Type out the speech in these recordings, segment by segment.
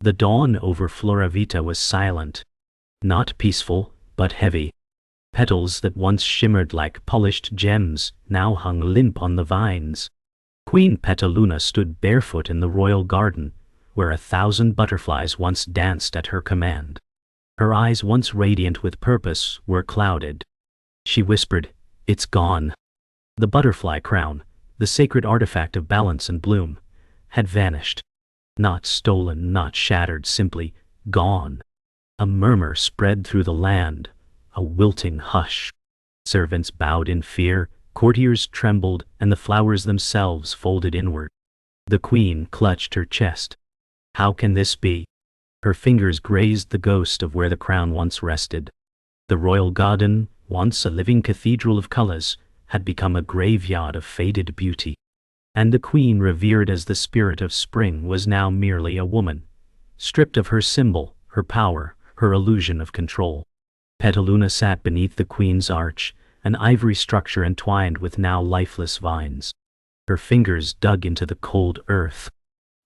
The dawn over Floravita was silent. Not peaceful, but heavy. Petals that once shimmered like polished gems now hung limp on the vines. Queen Petaluna stood barefoot in the royal garden, where 1,000 butterflies once danced at her command. Her eyes, once radiant with purpose, were clouded. She whispered, "It's gone." The butterfly crown, the sacred artifact of balance and bloom, had vanished. Not stolen, not shattered, simply gone. A murmur spread through the land, a wilting hush. Servants bowed in fear, courtiers trembled, and the flowers themselves folded inward. The queen clutched her chest. How can this be? Her fingers grazed the ghost of where the crown once rested. The royal garden, once a living cathedral of colors, had become a graveyard of faded beauty. And the queen, revered as the spirit of spring, was now merely a woman, stripped of her symbol, her power, her illusion of control. Petaluna sat beneath the queen's arch, an ivory structure entwined with now lifeless vines. Her fingers dug into the cold earth.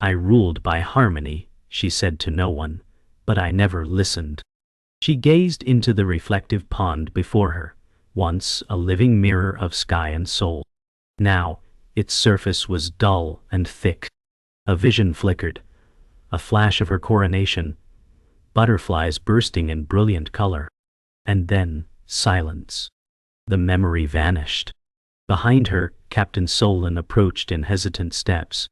"I ruled by harmony," she said to no one, "but I never listened." She gazed into the reflective pond before her, once a living mirror of sky and soul. Now, its surface was dull and thick. A vision flickered, a flash of her coronation, butterflies bursting in brilliant color. And then, silence. The memory vanished. Behind her, Captain Solon approached in hesitant steps.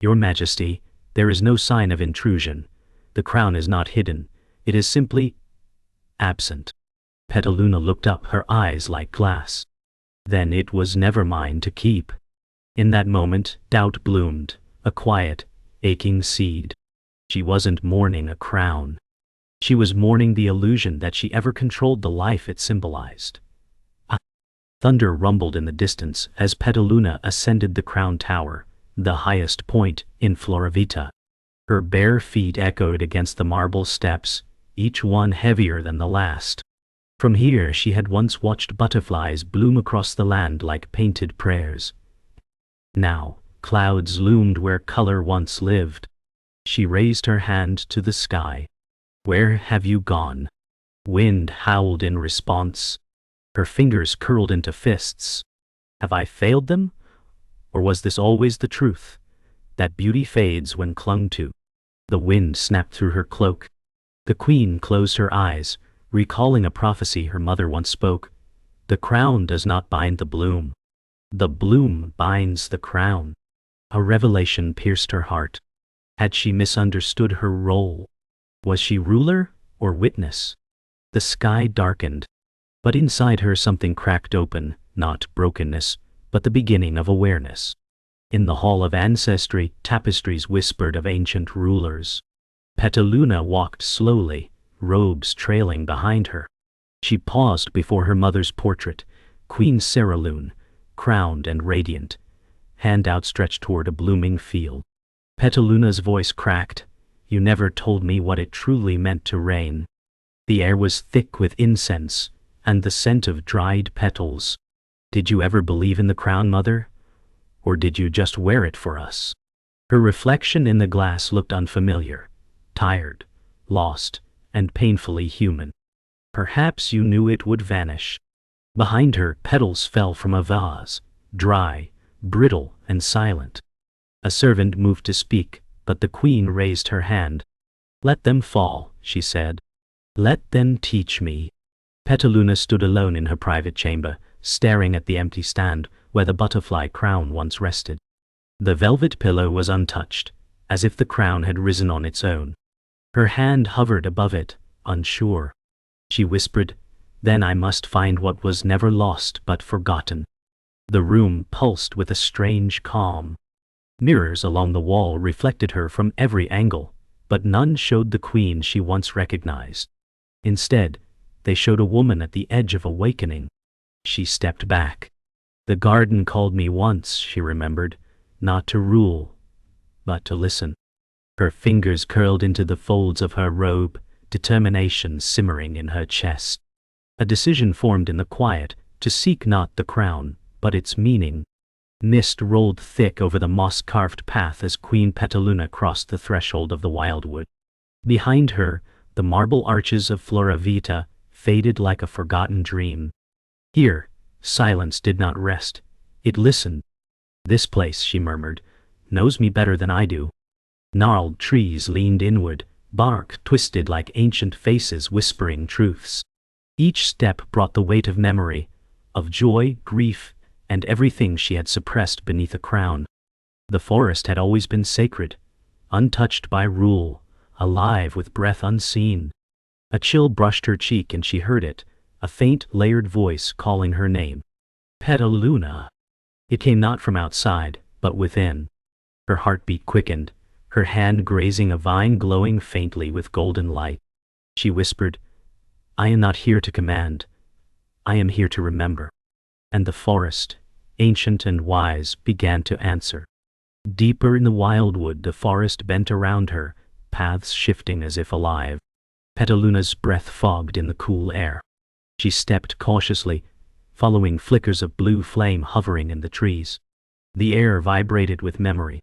"Your Majesty, there is no sign of intrusion. The crown is not hidden. It is simply absent." Petaluna looked up, her eyes like glass. "Then it was never mine to keep." In that moment, doubt bloomed, a quiet, aching seed. She wasn't mourning a crown. She was mourning the illusion that she ever controlled the life it symbolized. Thunder rumbled in the distance as Petaluna ascended the crown tower, the highest point in Floravita. Her bare feet echoed against the marble steps, each one heavier than the last. From here she had once watched butterflies bloom across the land like painted prayers. Now, clouds loomed where color once lived. She raised her hand to the sky. "Where have you gone?" Wind howled in response. Her fingers curled into fists. "Have I failed them? Or was this always the truth? That beauty fades when clung to." The wind snapped through her cloak. The queen closed her eyes, recalling a prophecy her mother once spoke. "The crown does not bind the bloom. The bloom binds the crown." A revelation pierced her heart. Had she misunderstood her role? Was she ruler or witness? The sky darkened, but inside her something cracked open, not brokenness, but the beginning of awareness. In the Hall of Ancestry, tapestries whispered of ancient rulers. Petaluna walked slowly, robes trailing behind her. She paused before her mother's portrait, Queen Ceraloon, crowned and radiant, hand outstretched toward a blooming field. Petaluna's voice cracked. "You never told me what it truly meant to reign." The air was thick with incense and the scent of dried petals. "Did you ever believe in the crown, Mother? Or did you just wear it for us?" Her reflection in the glass looked unfamiliar, tired, lost, and painfully human. "Perhaps you knew it would vanish." Behind her, petals fell from a vase, dry, brittle, and silent. A servant moved to speak, but the queen raised her hand. "Let them fall," she said. "Let them teach me." Petaluna stood alone in her private chamber, staring at the empty stand where the butterfly crown once rested. The velvet pillow was untouched, as if the crown had risen on its own. Her hand hovered above it, unsure. She whispered, "Then I must find what was never lost but forgotten." The room pulsed with a strange calm. Mirrors along the wall reflected her from every angle, but none showed the queen she once recognized. Instead, they showed a woman at the edge of awakening. She stepped back. "The garden called me once," she remembered, "not to rule, but to listen." Her fingers curled into the folds of her robe, determination simmering in her chest. A decision formed in the quiet, to seek not the crown, but its meaning. Mist rolled thick over the moss-carved path as Queen Petaluna crossed the threshold of the wildwood. Behind her, the marble arches of Floravita faded like a forgotten dream. Here, silence did not rest. It listened. "This place," she murmured, "knows me better than I do." Gnarled trees leaned inward, bark twisted like ancient faces whispering truths. Each step brought the weight of memory, of joy, grief, and everything she had suppressed beneath a crown. The forest had always been sacred, untouched by rule, alive with breath unseen. A chill brushed her cheek and she heard it, a faint, layered voice calling her name. Petaluna. It came not from outside, but within. Her heartbeat quickened, her hand grazing a vine glowing faintly with golden light. She whispered, "I am not here to command. I am here to remember." And the forest, ancient and wise, began to answer. Deeper in the wildwood the forest bent around her, paths shifting as if alive. Petaluna's breath fogged in the cool air. She stepped cautiously, following flickers of blue flame hovering in the trees. The air vibrated with memory.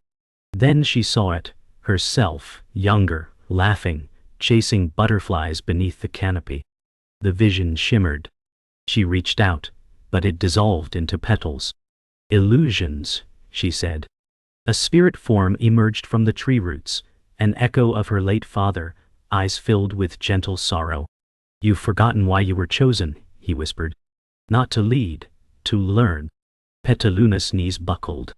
Then she saw it, herself, younger, laughing, chasing butterflies beneath the canopy. The vision shimmered. She reached out, but it dissolved into petals. "Illusions," she said. A spirit form emerged from the tree roots, an echo of her late father, eyes filled with gentle sorrow. "You've forgotten why you were chosen," he whispered. "Not to lead, to learn." Petaluna's knees buckled.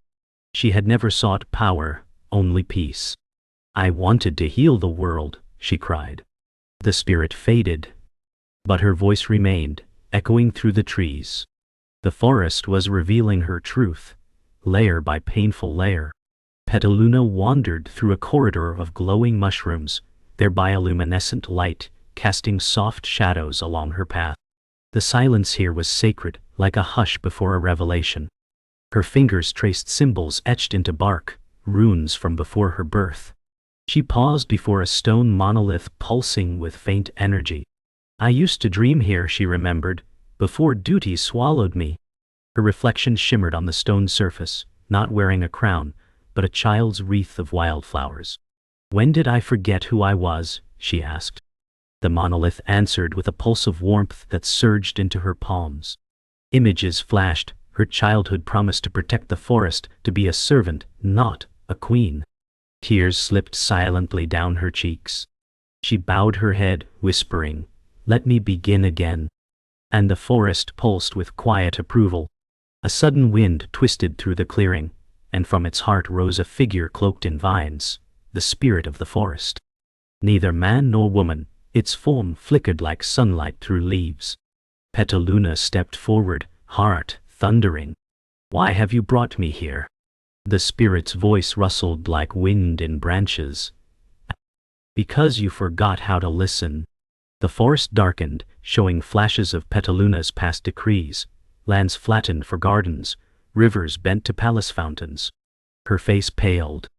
She had never sought power, only peace. "I wanted to heal the world," she cried. The spirit faded, but her voice remained, echoing through the trees. The forest was revealing her truth, layer by painful layer. Petaluna wandered through a corridor of glowing mushrooms, their bioluminescent light casting soft shadows along her path. The silence here was sacred, like a hush before a revelation. Her fingers traced symbols etched into bark, runes from before her birth. She paused before a stone monolith pulsing with faint energy. "I used to dream here," she remembered, "before duty swallowed me." Her reflection shimmered on the stone surface, not wearing a crown, but a child's wreath of wildflowers. "When did I forget who I was?" she asked. The monolith answered with a pulse of warmth that surged into her palms. Images flashed, her childhood promised to protect the forest, to be a servant, not a queen. Tears slipped silently down her cheeks. She bowed her head, whispering, "Let me begin again." And the forest pulsed with quiet approval. A sudden wind twisted through the clearing, and from its heart rose a figure cloaked in vines, the spirit of the forest. Neither man nor woman, its form flickered like sunlight through leaves. Petaluna stepped forward, heart thundering. "Why have you brought me here?" The spirit's voice rustled like wind in branches. "Because you forgot how to listen." The forest darkened, showing flashes of Petaluna's past decrees, lands flattened for gardens, rivers bent to palace fountains. Her face paled.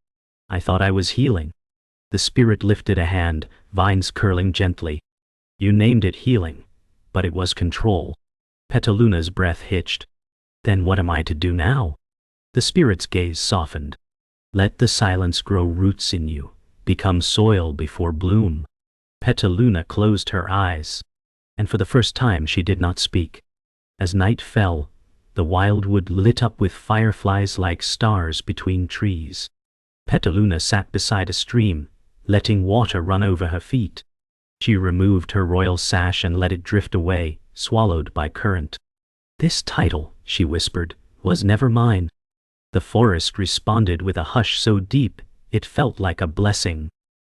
"I thought I was healing." The spirit lifted a hand, vines curling gently. "You named it healing, but it was control." Petaluna's breath hitched. "Then what am I to do now?" The spirit's gaze softened. "Let the silence grow roots in you, become soil before bloom." Petaluna closed her eyes, and for the first time she did not speak. As night fell, the wildwood lit up with fireflies like stars between trees. Petaluna sat beside a stream, letting water run over her feet. She removed her royal sash and let it drift away, swallowed by current. "This title," she whispered, "was never mine." The forest responded with a hush so deep, it felt like a blessing.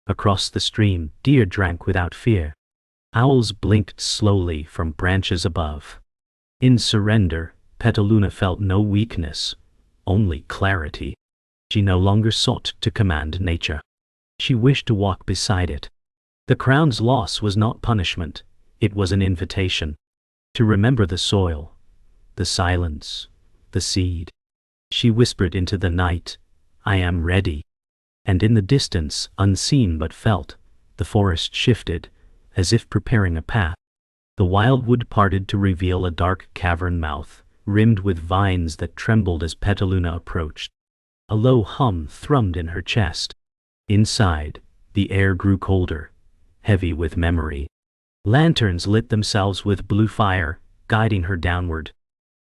Across the stream, deer drank without fear. Owls blinked slowly from branches above. In surrender, Petaluna felt no weakness, only clarity. She no longer sought to command nature. She wished to walk beside it. The crown's loss was not punishment, it was an invitation. To remember the soil, the silence, the seed. She whispered into the night, "I am ready." And in the distance, unseen but felt, the forest shifted, as if preparing a path. The wildwood parted to reveal a dark cavern mouth, rimmed with vines that trembled as Petaluna approached. A low hum thrummed in her chest. Inside, the air grew colder, heavy with memory. Lanterns lit themselves with blue fire, guiding her downward.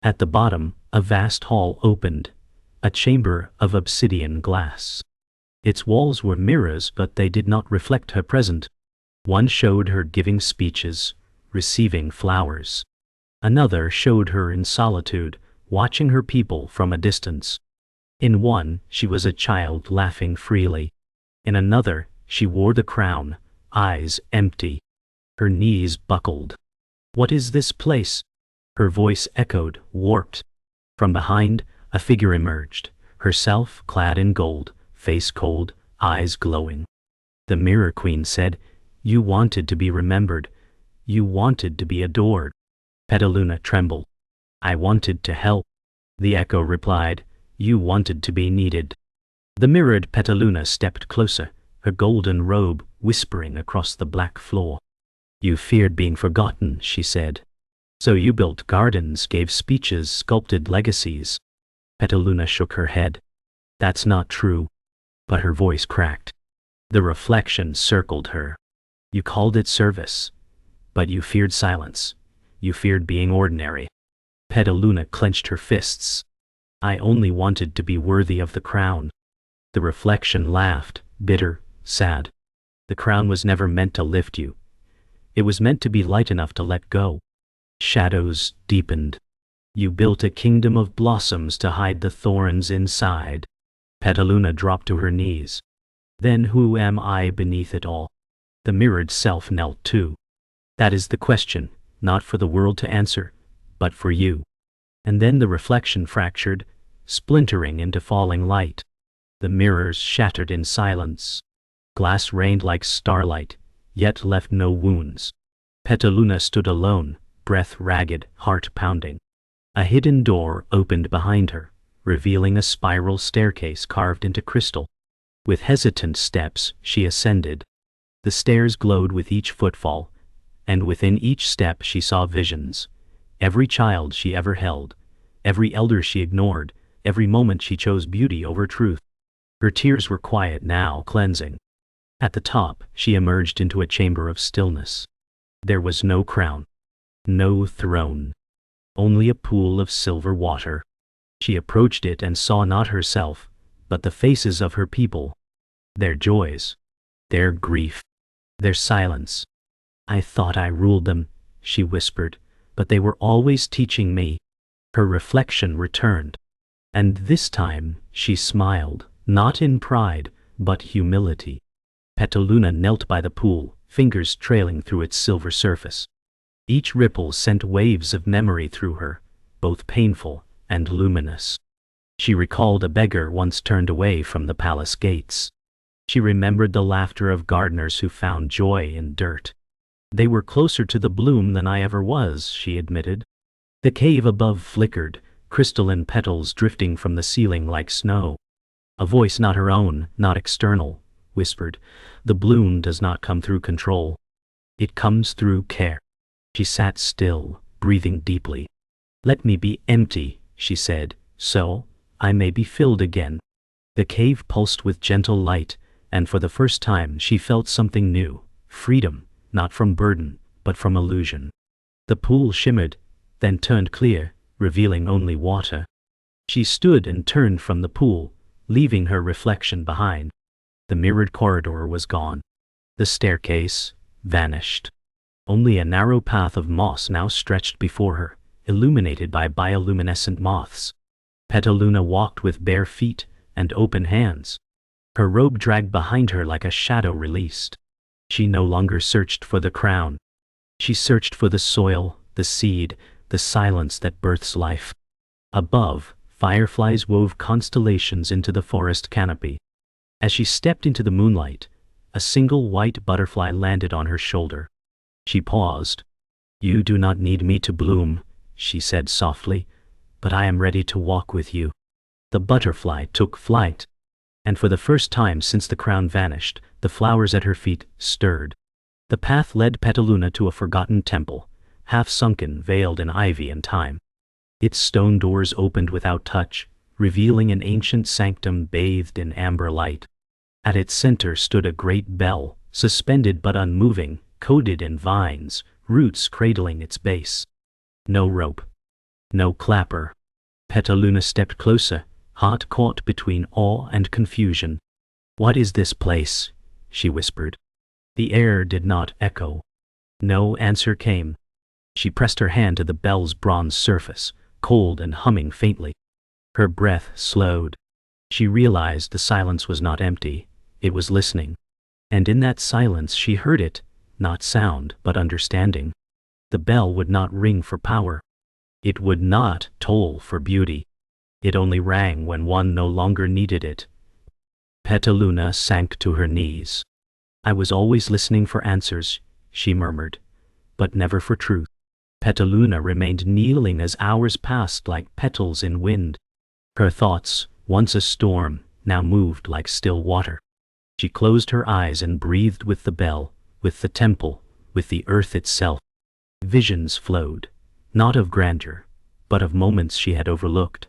At the bottom, a vast hall opened, a chamber of obsidian glass. Its walls were mirrors, but they did not reflect her present. One showed her giving speeches, receiving flowers. Another showed her in solitude, watching her people from a distance. In one, she was a child laughing freely. In another, she wore the crown, eyes empty. Her knees buckled. "What is this place?" Her voice echoed, warped. From behind, a figure emerged, herself clad in gold, face cold, eyes glowing. The Mirror Queen said, "You wanted to be remembered. You wanted to be adored." Petaluna trembled. "I wanted to help." The echo replied, "You wanted to be needed." The mirrored Petaluna stepped closer, her golden robe whispering across the black floor. "You feared being forgotten," she said. "So you built gardens, gave speeches, sculpted legacies." Petaluna shook her head. "That's not true." But her voice cracked. The reflection circled her. "You called it service, but you feared silence. You feared being ordinary." Petaluna clenched her fists. "I only wanted to be worthy of the crown." The reflection laughed, bitter, sad. "The crown was never meant to lift you. It was meant to be light enough to let go." Shadows deepened. "You built a kingdom of blossoms to hide the thorns inside." Petaluna dropped to her knees. "Then who am I beneath it all?" The mirrored self knelt too. "That is the question, not for the world to answer, but for you." And then the reflection fractured, splintering into falling light. The mirrors shattered in silence. Glass rained like starlight, yet left no wounds. Petaluna stood alone, breath ragged, heart pounding. A hidden door opened behind her, revealing a spiral staircase carved into crystal. With hesitant steps, she ascended. The stairs glowed with each footfall, and within each step she saw visions. Every child she ever held, every elder she ignored, every moment she chose beauty over truth. Her tears were quiet now, cleansing. At the top, she emerged into a chamber of stillness. There was no crown, no throne, only a pool of silver water. She approached it and saw not herself, but the faces of her people, their joys, their grief, their silence. "I thought I ruled them," she whispered, "but they were always teaching me." Her reflection returned, and this time she smiled, not in pride, but humility. Petaluna knelt by the pool, fingers trailing through its silver surface. Each ripple sent waves of memory through her, both painful and luminous. She recalled a beggar once turned away from the palace gates. She remembered the laughter of gardeners who found joy in dirt. "They were closer to the bloom than I ever was," she admitted. The cave above flickered, crystalline petals drifting from the ceiling like snow. A voice not her own, not external, whispered, "The bloom does not come through control. It comes through care." She sat still, breathing deeply. "Let me be empty," she said, "so I may be filled again." The cave pulsed with gentle light, and for the first time she felt something new, freedom, not from burden, but from illusion. The pool shimmered, then turned clear, revealing only water. She stood and turned from the pool, leaving her reflection behind. The mirrored corridor was gone. The staircase vanished. Only a narrow path of moss now stretched before her, illuminated by bioluminescent moths. Petaluna walked with bare feet and open hands. Her robe dragged behind her like a shadow released. She no longer searched for the crown. She searched for the soil, the seed, the silence that births life. Above, fireflies wove constellations into the forest canopy. As she stepped into the moonlight, a single white butterfly landed on her shoulder. She paused. "You do not need me to bloom," she said softly, "but I am ready to walk with you." The butterfly took flight, and for the first time since the crown vanished, the flowers at her feet stirred. The path led Petaluna to a forgotten temple, half-sunken, veiled in ivy and time. Its stone doors opened without touch, revealing an ancient sanctum bathed in amber light. At its center stood a great bell, suspended but unmoving, coated in vines, roots cradling its base. No rope. No clapper. Petaluna stepped closer, heart caught between awe and confusion. "What is this place?" she whispered. The air did not echo. No answer came. She pressed her hand to the bell's bronze surface, cold and humming faintly. Her breath slowed. She realized the silence was not empty, it was listening. And in that silence she heard it, not sound, but understanding. The bell would not ring for power. It would not toll for beauty. It only rang when one no longer needed it. Petaluna sank to her knees. "I was always listening for answers," she murmured, "but never for truth." Petaluna remained kneeling as hours passed like petals in wind. Her thoughts, once a storm, now moved like still water. She closed her eyes and breathed with the bell, with the temple, with the earth itself. Visions flowed, not of grandeur, but of moments she had overlooked.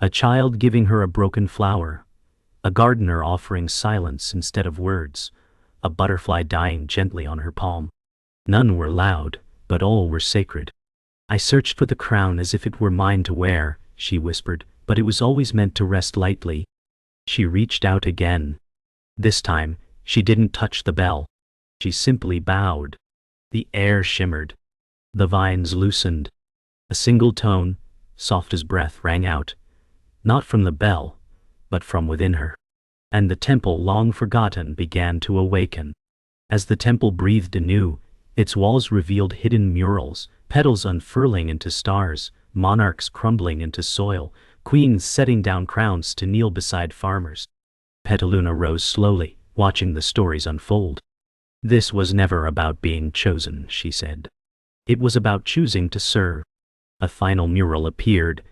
A child giving her a broken flower, a gardener offering silence instead of words, a butterfly dying gently on her palm. None were loud, but all were sacred. "I searched for the crown as if it were mine to wear," she whispered, "but it was always meant to rest lightly." She reached out again. This time, she didn't touch the bell. She simply bowed. The air shimmered. The vines loosened. A single tone, soft as breath, rang out, not from the bell, but from within her. And the temple, long forgotten, began to awaken. As the temple breathed anew, its walls revealed hidden murals, petals unfurling into stars, monarchs crumbling into soil, queens setting down crowns to kneel beside farmers. Petaluna rose slowly, watching the stories unfold. "This was never about being chosen," she said. "It was about choosing to serve." A final mural appeared,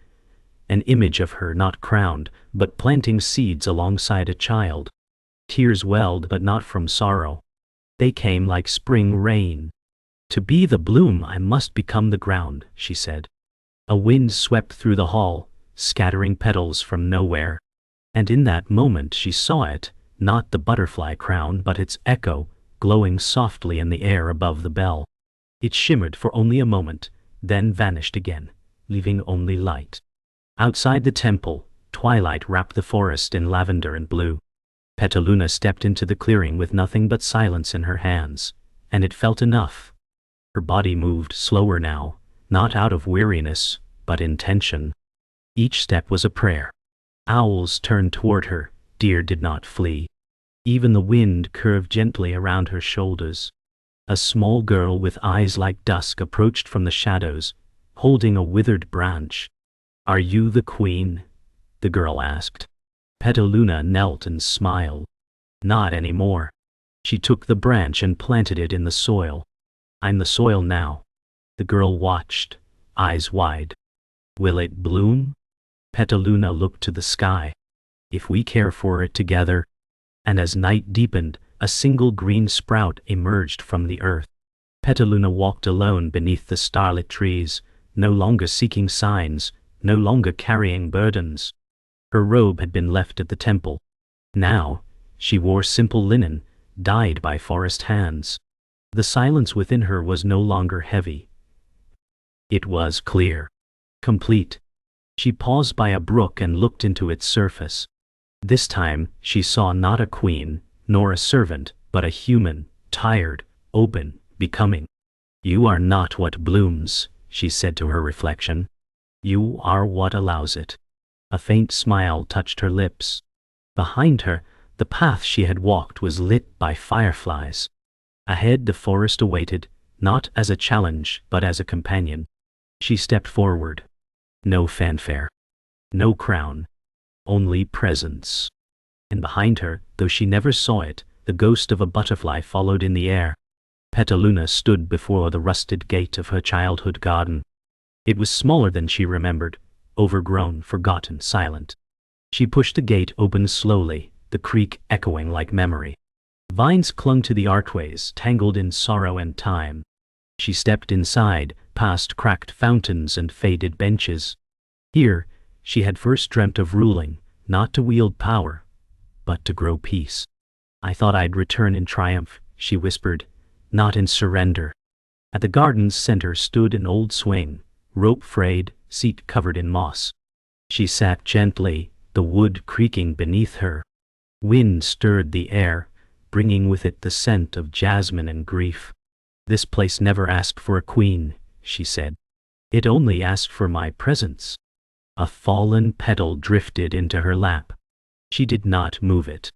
an image of her not crowned, but planting seeds alongside a child. Tears welled, but not from sorrow. They came like spring rain. "To be the bloom, I must become the ground," she said. A wind swept through the hall, scattering petals from nowhere. And in that moment she saw it, not the butterfly crown but its echo, glowing softly in the air above the bell. It shimmered for only a moment, then vanished again, leaving only light. Outside the temple, twilight wrapped the forest in lavender and blue. Petaluna stepped into the clearing with nothing but silence in her hands, and it felt enough. Her body moved slower now, not out of weariness, but intention. Each step was a prayer. Owls turned toward her, deer did not flee. Even the wind curved gently around her shoulders. A small girl with eyes like dusk approached from the shadows, holding a withered branch. "Are you the queen?" the girl asked. Petaluna knelt and smiled. "Not anymore." She took the branch and planted it in the soil. "I'm the soil now." The girl watched, eyes wide. "Will it bloom?" Petaluna looked to the sky. "If we care for it together." And as night deepened, a single green sprout emerged from the earth. Petaluna walked alone beneath the starlit trees, no longer seeking signs, no longer carrying burdens. Her robe had been left at the temple. Now, she wore simple linen, dyed by forest hands. The silence within her was no longer heavy. It was clear, complete. She paused by a brook and looked into its surface. This time, she saw not a queen, nor a servant, but a human, tired, open, becoming. "You are not what blooms," she said to her reflection. "You are what allows it." A faint smile touched her lips. Behind her, the path she had walked was lit by fireflies. Ahead the forest awaited, not as a challenge, but as a companion. She stepped forward. No fanfare. No crown. Only presence. And behind her, though she never saw it, the ghost of a butterfly followed in the air. Petaluna stood before the rusted gate of her childhood garden. It was smaller than she remembered, overgrown, forgotten, silent. She pushed the gate open slowly, the creak echoing like memory. Vines clung to the archways, tangled in sorrow and time. She stepped inside, past cracked fountains and faded benches. Here, she had first dreamt of ruling, not to wield power, but to grow peace. "I thought I'd return in triumph," she whispered, not in surrender. At the garden's center stood an old swing, rope frayed, seat covered in moss. She sat gently, the wood creaking beneath her. Wind stirred the air, bringing with it the scent of jasmine and grief. This place never asked for a queen, she said. It only asked for my presence. A fallen petal drifted into her lap. She did not move it.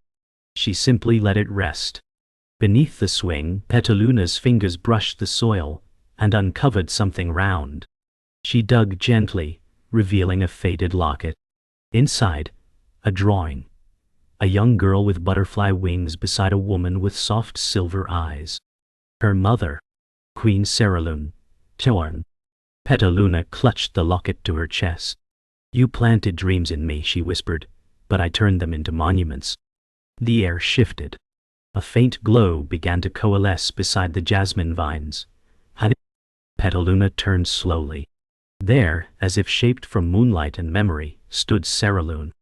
She simply let it rest. Beneath the swing, Petaluna's fingers brushed the soil and uncovered something round. She dug gently, revealing a faded locket. Inside, a drawing. A young girl with butterfly wings beside a woman with soft silver eyes. Her mother, Queen Cerulean, torn. Petaluna clutched the locket to her chest. You planted dreams in me, she whispered, but I turned them into monuments. The air shifted. A faint glow began to coalesce beside the jasmine vines. Petaluna turned slowly. There, as if shaped from moonlight and memory, stood Cerulean.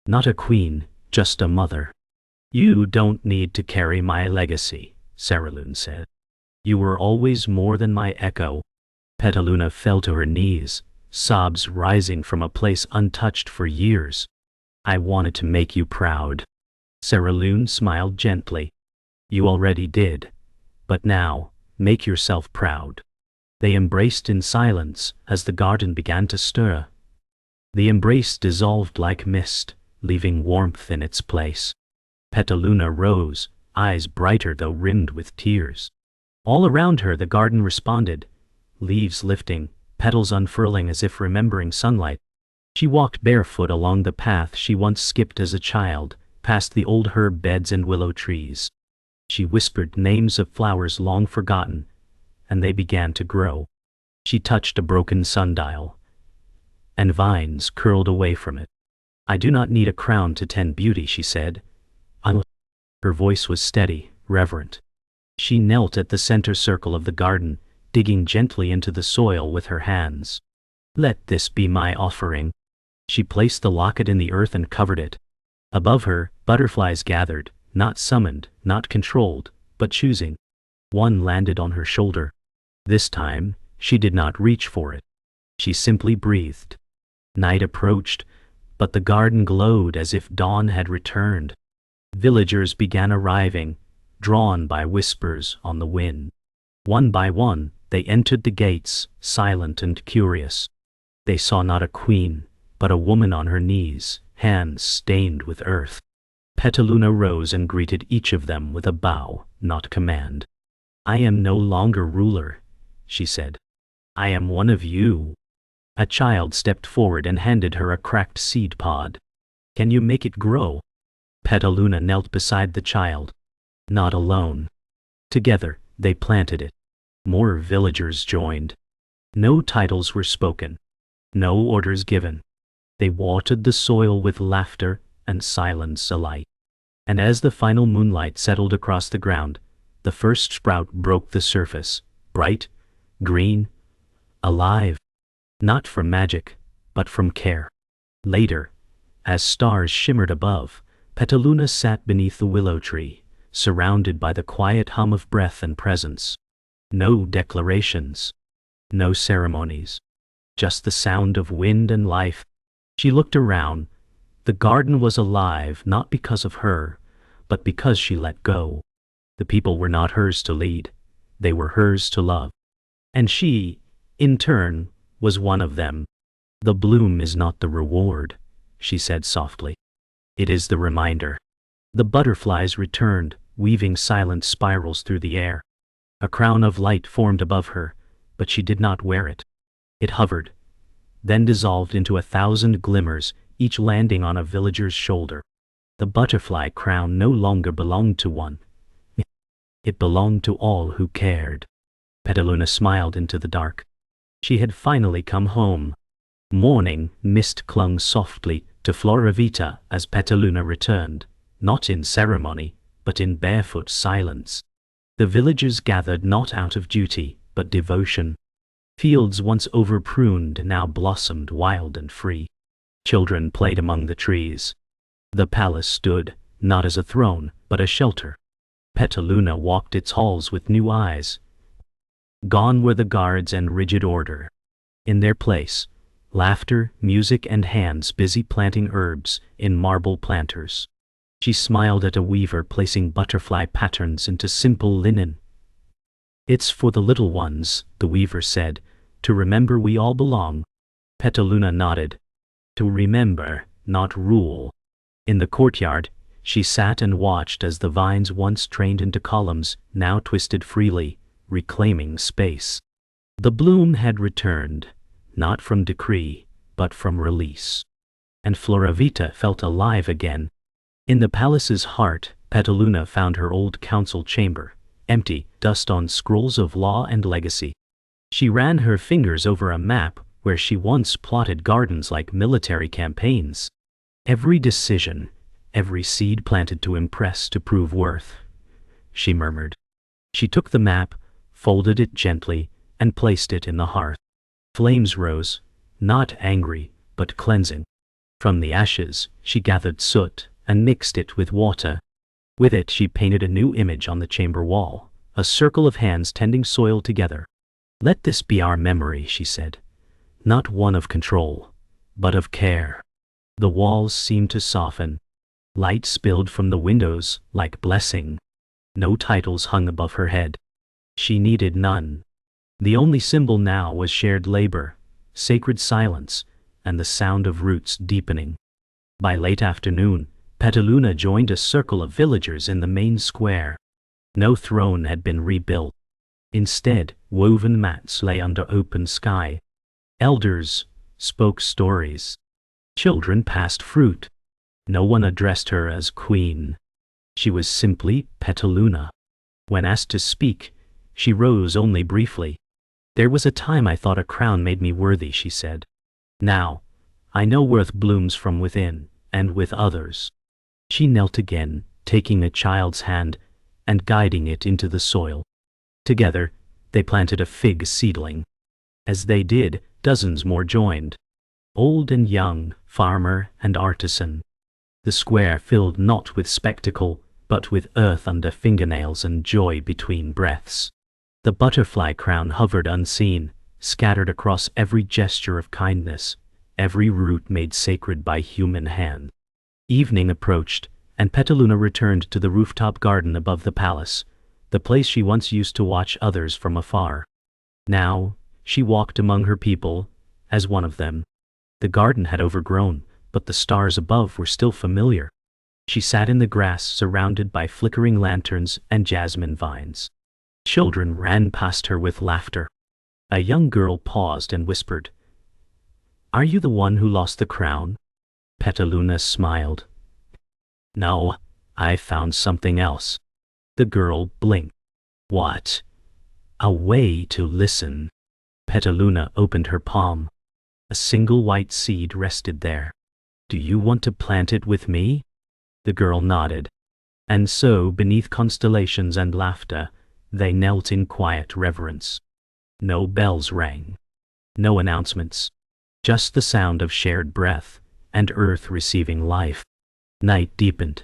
Not a queen, just a mother. You don't need to carry my legacy, Cerulean said. You were always more than my echo. Petaluna fell to her knees, sobs rising from a place untouched for years. I wanted to make you proud. Cerulean smiled gently. You already did. But now, make yourself proud. They embraced in silence as the garden began to stir. The embrace dissolved like mist, leaving warmth in its place. Petaluna rose, eyes brighter though rimmed with tears. All around her the garden responded, leaves lifting, petals unfurling as if remembering sunlight. She walked barefoot along the path she once skipped as a child, past the old herb beds and willow trees. She whispered names of flowers long forgotten, and they began to grow. She touched a broken sundial, and vines curled away from it. I do not need a crown to tend beauty, she said. Her voice was steady, reverent. She knelt at the center circle of the garden, digging gently into the soil with her hands. Let this be my offering. She placed the locket in the earth and covered it. Above her, butterflies gathered, not summoned, not controlled, but choosing. One landed on her shoulder. This time, she did not reach for it. She simply breathed. Night approached, but the garden glowed as if dawn had returned. Villagers began arriving, drawn by whispers on the wind. One by one, they entered the gates, silent and curious. They saw not a queen, but a woman on her knees, hands stained with earth. Petaluna rose and greeted each of them with a bow, not command. I am no longer ruler, she said. I am one of you. A child stepped forward and handed her a cracked seed pod. Can you make it grow? Petaluna knelt beside the child. Not alone. Together, they planted it. More villagers joined. No titles were spoken. No orders given. They watered the soil with laughter and silence alike. And as the final moonlight settled across the ground, the first sprout broke the surface, bright, green, alive. Not from magic, but from care. Later, as stars shimmered above, Petaluna sat beneath the willow tree, surrounded by the quiet hum of breath and presence. No declarations, no ceremonies, just the sound of wind and life. She looked around. The garden was alive not because of her, but because she let go. The people were not hers to lead, they were hers to love. And she, in turn, was one of them. The bloom is not the reward, she said softly. It is the reminder. The butterflies returned, weaving silent spirals through the air. A crown of light formed above her, but she did not wear it. It hovered, then dissolved into 1,000 glimmers, each landing on a villager's shoulder. The butterfly crown no longer belonged to one. It belonged to all who cared. Petaluna smiled into the dark. She had finally come home. Morning mist clung softly to Floravita as Petaluna returned, not in ceremony, but in barefoot silence. The villagers gathered not out of duty, but devotion. Fields once overpruned now blossomed wild and free. Children played among the trees. The palace stood, not as a throne, but a shelter. Petaluna walked its halls with new eyes. Gone were the guards and rigid order. In their place, laughter, music, and hands busy planting herbs in marble planters. She smiled at a weaver placing butterfly patterns into simple linen. "It's for the little ones," the weaver said, "to remember we all belong." Petaluna nodded. To remember, not rule. In the courtyard, she sat and watched as the vines once trained into columns now twisted freely, reclaiming space. The bloom had returned, not from decree, but from release. And Floravita felt alive again. In the palace's heart, Petaluna found her old council chamber, empty, dust on scrolls of law and legacy. She ran her fingers over a map where she once plotted gardens like military campaigns. Every decision, every seed planted to impress, to prove worth, she murmured. She took the map, folded it gently, and placed it in the hearth. Flames rose, not angry, but cleansing. From the ashes, she gathered soot and mixed it with water. With it she painted a new image on the chamber wall, a circle of hands tending soil together. "Let this be our memory," she said. "Not one of control, but of care." The walls seemed to soften. Light spilled from the windows like blessing. No titles hung above her head. She needed none. The only symbol now was shared labor, sacred silence, and the sound of roots deepening. By late afternoon, Petaluna joined a circle of villagers in the main square. No throne had been rebuilt. Instead, woven mats lay under open sky. Elders spoke stories. Children passed fruit. No one addressed her as queen. She was simply Petaluna. When asked to speak, she rose only briefly. "There was a time I thought a crown made me worthy," she said. "Now, I know worth blooms from within, and with others." She knelt again, taking a child's hand and guiding it into the soil. Together, they planted a fig seedling. As they did, dozens more joined. Old and young, farmer and artisan. The square filled not with spectacle, but with earth under fingernails and joy between breaths. The butterfly crown hovered unseen, scattered across every gesture of kindness, every root made sacred by human hand. Evening approached, and Petaluna returned to the rooftop garden above the palace, the place she once used to watch others from afar. Now, she walked among her people, as one of them. The garden had overgrown, but the stars above were still familiar. She sat in the grass surrounded by flickering lanterns and jasmine vines. Children ran past her with laughter. A young girl paused and whispered, "Are you the one who lost the crown?" Petaluna smiled. "No, I found something else." The girl blinked. "What?" "A way to listen." Petaluna opened her palm. A single white seed rested there. "Do you want to plant it with me?" The girl nodded. And so, beneath constellations and laughter, they knelt in quiet reverence. No bells rang. No announcements. Just the sound of shared breath, and earth receiving life. Night deepened.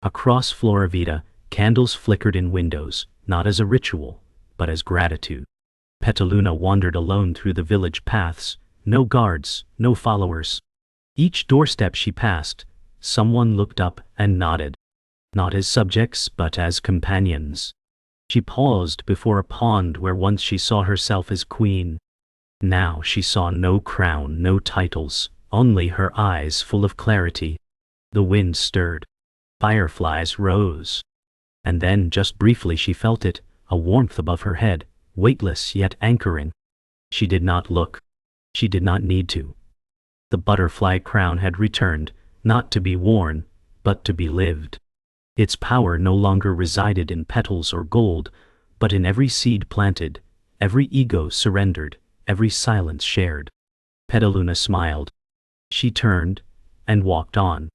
Across Floravita, candles flickered in windows, not as a ritual, but as gratitude. Petaluna wandered alone through the village paths, no guards, no followers. Each doorstep she passed, someone looked up and nodded. Not as subjects, but as companions. She paused before a pond where once she saw herself as queen. Now she saw no crown, no titles, only her eyes full of clarity. The wind stirred. Fireflies rose. And then, just briefly, she felt it, a warmth above her head, weightless yet anchoring. She did not look. She did not need to. The butterfly crown had returned, not to be worn, but to be lived. Its power no longer resided in petals or gold, but in every seed planted, every ego surrendered, every silence shared. Petaluna smiled. She turned and walked on.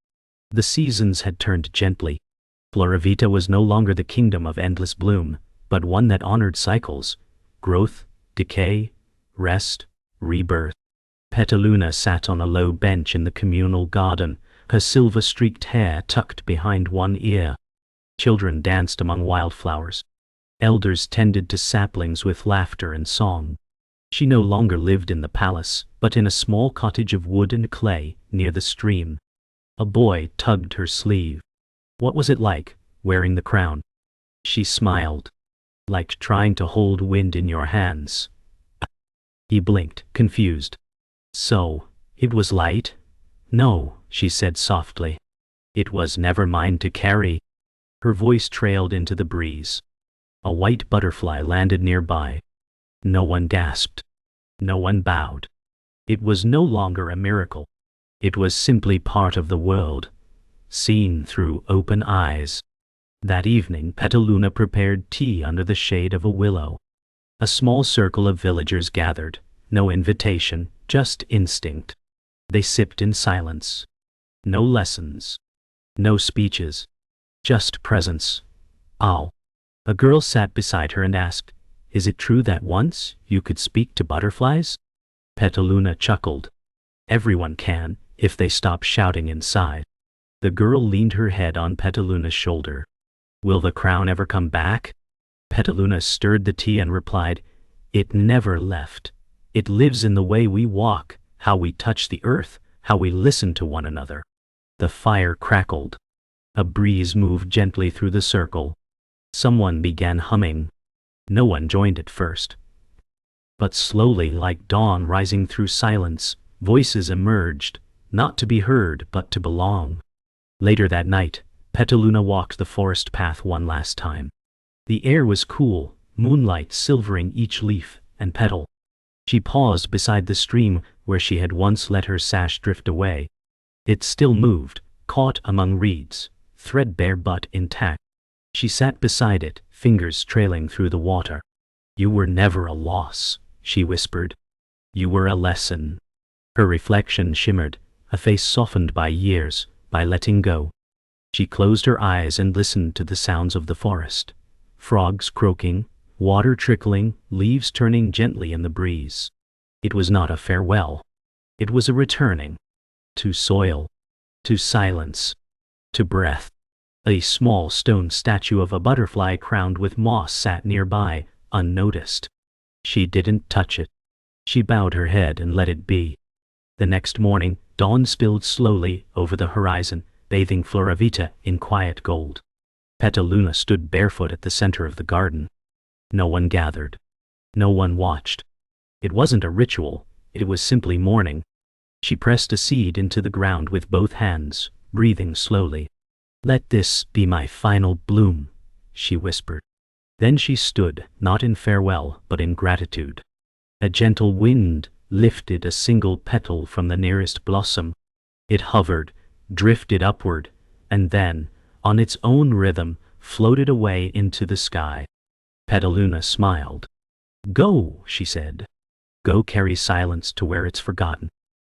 The seasons had turned gently. Floravita was no longer the kingdom of endless bloom, but one that honored cycles, growth, decay, rest, rebirth. Petaluna sat on a low bench in the communal garden, her silver-streaked hair tucked behind one ear. Children danced among wildflowers. Elders tended to saplings with laughter and song. She no longer lived in the palace, but in a small cottage of wood and clay near the stream. A boy tugged her sleeve. What was it like, wearing the crown? She smiled. Like trying to hold wind in your hands. He blinked, confused. So, it was light? No, she said softly. It was never mine to carry. Her voice trailed into the breeze. A white butterfly landed nearby. No one gasped. No one bowed. It was no longer a miracle. It was simply part of the world, seen through open eyes. That evening Petaluna prepared tea under the shade of a willow. A small circle of villagers gathered, no invitation, just instinct. They sipped in silence. No lessons. No speeches. Just presence. "Oh." A girl sat beside her and asked, "Is it true that once you could speak to butterflies?" Petaluna chuckled. "Everyone can, if they stop shouting inside." The girl leaned her head on Petaluna's shoulder. "Will the crown ever come back?" Petaluna stirred the tea and replied, "It never left. It lives in the way we walk, how we touch the earth, how we listen to one another." The fire crackled. A breeze moved gently through the circle. Someone began humming. No one joined at first. But slowly, like dawn rising through silence, voices emerged, not to be heard but to belong. Later that night, Petaluna walked the forest path one last time. The air was cool, moonlight silvering each leaf and petal. She paused beside the stream where she had once let her sash drift away. It still moved, caught among reeds, threadbare but intact. She sat beside it, fingers trailing through the water. "You were never a loss," she whispered. "You were a lesson." Her reflection shimmered, a face softened by years, by letting go. She closed her eyes and listened to the sounds of the forest. Frogs croaking, water trickling, leaves turning gently in the breeze. It was not a farewell. It was a returning. To soil. To silence. To breath. A small stone statue of a butterfly crowned with moss sat nearby, unnoticed. She didn't touch it. She bowed her head and let it be. The next morning, dawn spilled slowly over the horizon, bathing Floravita in quiet gold. Petaluna stood barefoot at the center of the garden. No one gathered. No one watched. It wasn't a ritual, it was simply mourning. She pressed a seed into the ground with both hands, breathing slowly. "Let this be my final bloom," she whispered. Then she stood, not in farewell, but in gratitude. A gentle wind lifted a single petal from the nearest blossom. It hovered, drifted upward, and then, on its own rhythm, floated away into the sky. Petaluna smiled. "Go," she said. "Go carry silence to where it's forgotten."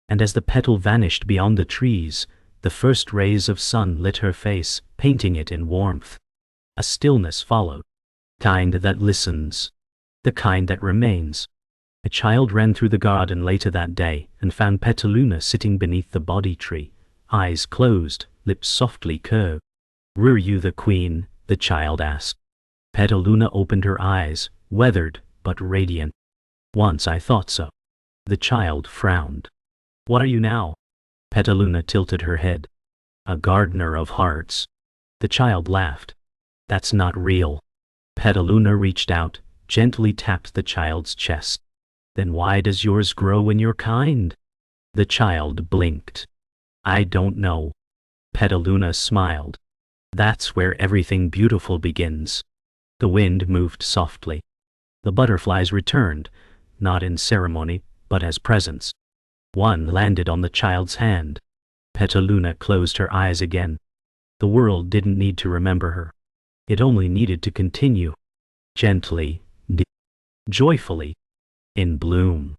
And as the petal vanished beyond the trees, the first rays of sun lit her face, painting it in warmth. A stillness followed. Kind that listens. The kind that remains. A child ran through the garden later that day and found Petaluna sitting beneath the bodhi tree, eyes closed, lips softly curved. "Were you the queen?" the child asked. Petaluna opened her eyes, weathered but radiant. "Once I thought so." The child frowned. "What are you now?" Petaluna tilted her head. "A gardener of hearts." The child laughed. "That's not real." Petaluna reached out, gently tapped the child's chest. "Then why does yours grow when you're kind?" The child blinked. "I don't know." Petaluna smiled. "That's where everything beautiful begins." The wind moved softly. The butterflies returned, not in ceremony, but as presents. One landed on the child's hand. Petaluna closed her eyes again. The world didn't need to remember her. It only needed to continue. Gently, joyfully, in bloom.